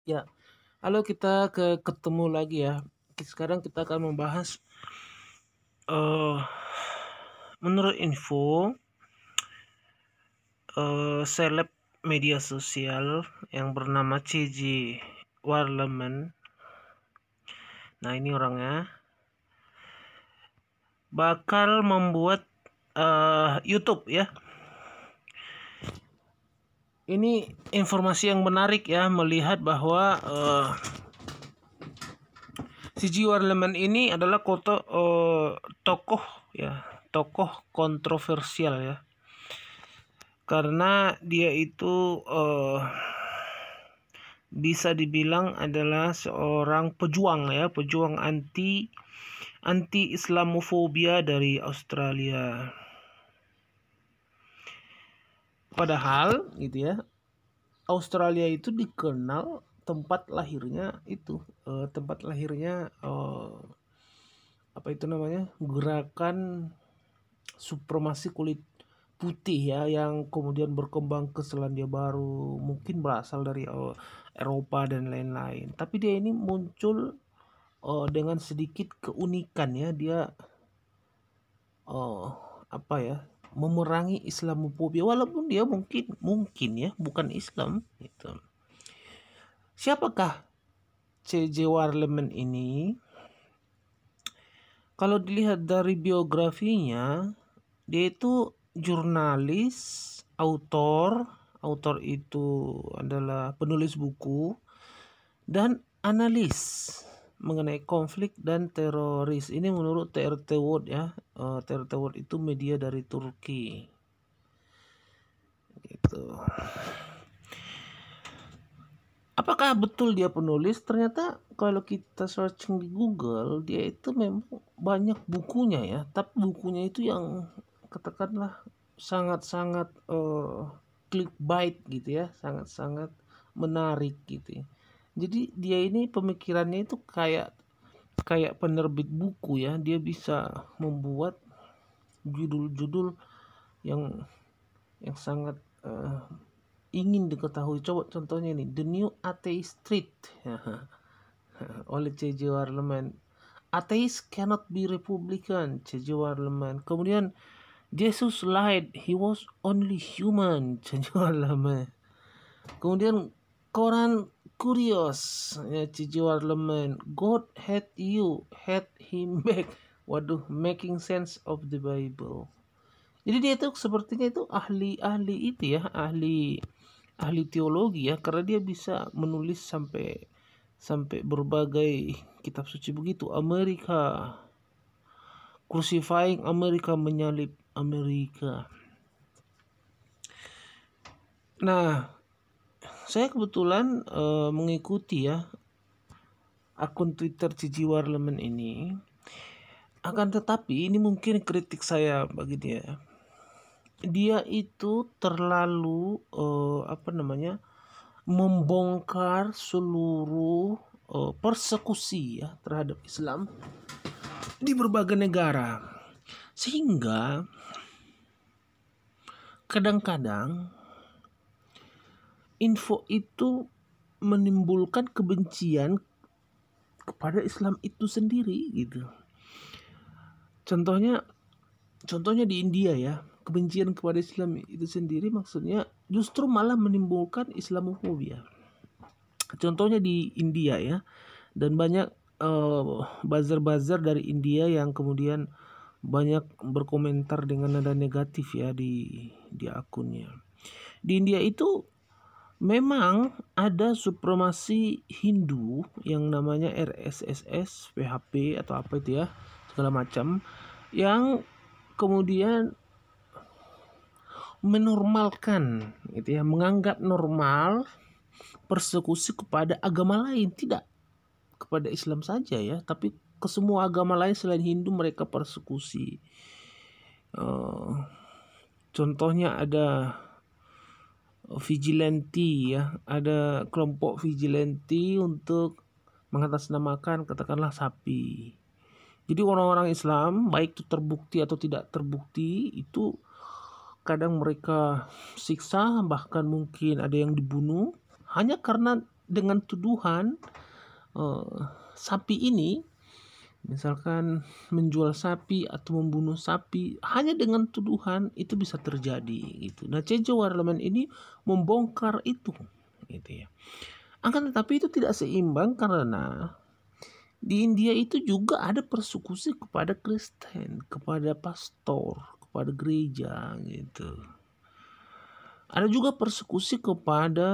Ya, halo kita ketemu lagi ya. Sekarang kita akan membahas eh menurut info seleb media sosial yang bernama CJ Warleman. Nah, ini orangnya bakal membuat YouTube ya. Ini informasi yang menarik ya, melihat bahwa CJ Warleman ini adalah tokoh ya, tokoh kontroversial ya. Karena dia itu bisa dibilang adalah seorang pejuang ya, pejuang anti Islamofobia dari Australia. Padahal gitu ya, Australia itu dikenal tempat lahirnya apa itu namanya, gerakan supremasi kulit putih ya, yang kemudian berkembang ke Selandia Baru, mungkin berasal dari Eropa dan lain-lain. Tapi dia ini muncul dengan sedikit keunikan ya, dia oh apa ya, memerangi Islamophobia, walaupun dia mungkin ya bukan Islam gitu. Siapakah C.J. Warleman ini? Kalau dilihat dari biografinya, dia itu jurnalis, autor itu adalah penulis buku dan analis mengenai konflik dan teroris. Ini menurut TRT World ya. TRT World itu media dari Turki. Gitu. Apakah betul dia penulis? Ternyata kalau kita searching di Google, dia itu memang banyak bukunya ya. Tapi bukunya itu yang katakanlah sangat-sangat clickbait gitu ya, sangat-sangat menarik gitu ya. Jadi dia ini pemikirannya itu kayak penerbit buku ya. Dia bisa membuat judul-judul yang sangat ingin diketahui. Coba contohnya nih, The New Atheist Street oleh C.J. Warleman. Atheist cannot be Republican, C.J. Warleman. Kemudian Jesus lied, he was only human, C.J. Warleman. Kemudian Quran curious, ya, C.J. Warleman. God had you, had him back. Waduh, making sense of the Bible. Jadi dia itu sepertinya itu ahli itu ya, ahli teologi ya, karena dia bisa menulis sampai berbagai kitab suci begitu. Amerika, crucifying Amerika, menyalib Amerika. Nah, saya kebetulan mengikuti ya akun Twitter Cici Warleman ini. Akan tetapi ini mungkin kritik saya bagi dia. Dia itu terlalu membongkar seluruh persekusi ya terhadap Islam di berbagai negara, sehingga kadang-kadang info itu menimbulkan kebencian kepada Islam itu sendiri gitu. Contohnya di India ya, kebencian kepada Islam itu sendiri maksudnya justru malah menimbulkan Islamofobia. Contohnya di India ya, dan banyak buzzer dari India yang kemudian banyak berkomentar dengan nada negatif ya di akunnya. Di India itu memang ada supremasi Hindu yang namanya RSS, PHP atau apa itu ya, segala macam, yang kemudian menormalkan gitu ya, menganggap normal persekusi kepada agama lain, tidak kepada Islam saja ya, tapi ke semua agama lain selain Hindu mereka persekusi. Contohnya ada vigilante ya, ada kelompok vigilante untuk mengatasnamakan katakanlah sapi. Jadi orang-orang Islam baik itu terbukti atau tidak terbukti itu kadang mereka siksa, bahkan mungkin ada yang dibunuh hanya karena dengan tuduhan sapi ini, misalkan menjual sapi atau membunuh sapi, hanya dengan tuduhan itu bisa terjadi gitu. Nah, C.J. Warleman ini membongkar itu gitu ya. Akan tetapi itu tidak seimbang karena di India itu juga ada persekusi kepada Kristen, kepada pastor, kepada gereja gitu. Ada juga persekusi kepada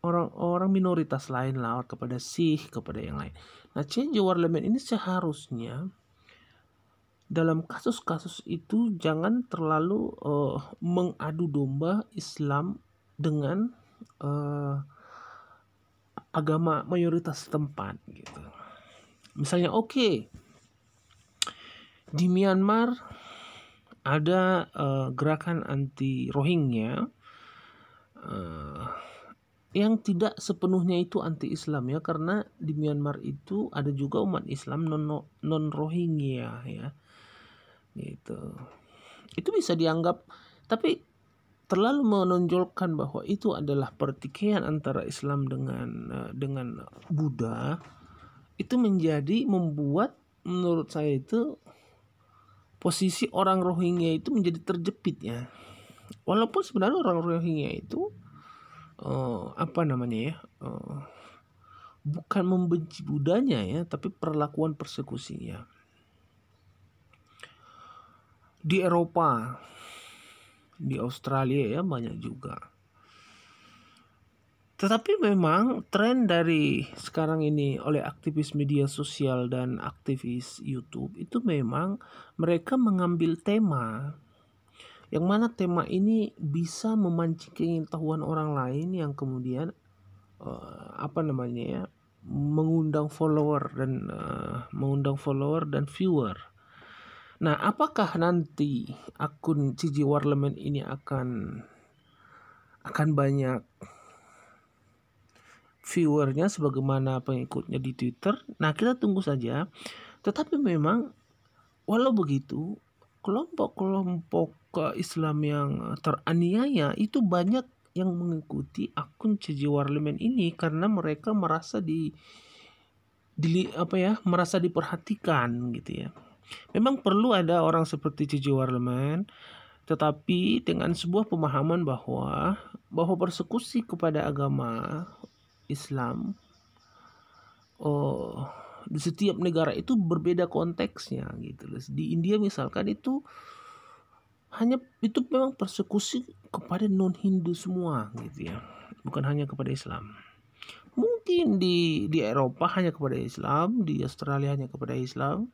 orang-orang minoritas lain lah, kepada Sikh, kepada yang lain. Nah, C.J. Warleman ini seharusnya dalam kasus-kasus itu jangan terlalu mengadu domba Islam dengan agama mayoritas setempat gitu. Misalnya di Myanmar ada gerakan anti Rohingya yang tidak sepenuhnya itu anti Islam ya, karena di Myanmar itu ada juga umat Islam non Rohingya ya. Gitu. Itu bisa dianggap, tapi terlalu menonjolkan bahwa itu adalah pertikaian antara Islam dengan Buddha, itu membuat menurut saya itu posisi orang Rohingya itu menjadi terjepit ya. Walaupun sebenarnya orang Rohingya itu bukan membenci Budanya ya, tapi perlakuan persekusinya. Di Eropa, di Australia ya banyak juga. Tetapi memang tren dari sekarang ini oleh aktivis media sosial dan aktivis YouTube itu memang mereka mengambil tema yang mana tema ini bisa memancing keingintahuan orang lain yang kemudian mengundang follower dan viewer. Nah, apakah nanti akun C.J. Warleman ini akan banyak viewernya sebagaimana pengikutnya di Twitter? Nah, kita tunggu saja. Tetapi memang walau begitu, kelompok-kelompok Islam yang teraniaya itu banyak yang mengikuti akun C.J. Warleman ini karena mereka merasa merasa diperhatikan gitu ya. Memang perlu ada orang seperti C.J. Warleman, tetapi dengan sebuah pemahaman bahwa persekusi kepada agama Islam di setiap negara itu berbeda konteksnya gitu. Di India misalkan itu memang persekusi kepada non-Hindu semua gitu ya, bukan hanya kepada Islam. Mungkin di Eropa hanya kepada Islam, di Australia hanya kepada Islam,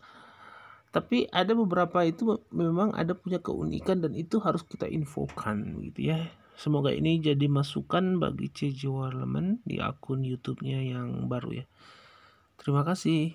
tapi ada beberapa itu memang ada punya keunikan dan itu harus kita infokan gitu ya. Semoga ini jadi masukan bagi C.J. Warleman di akun YouTube-nya yang baru ya. Terima kasih.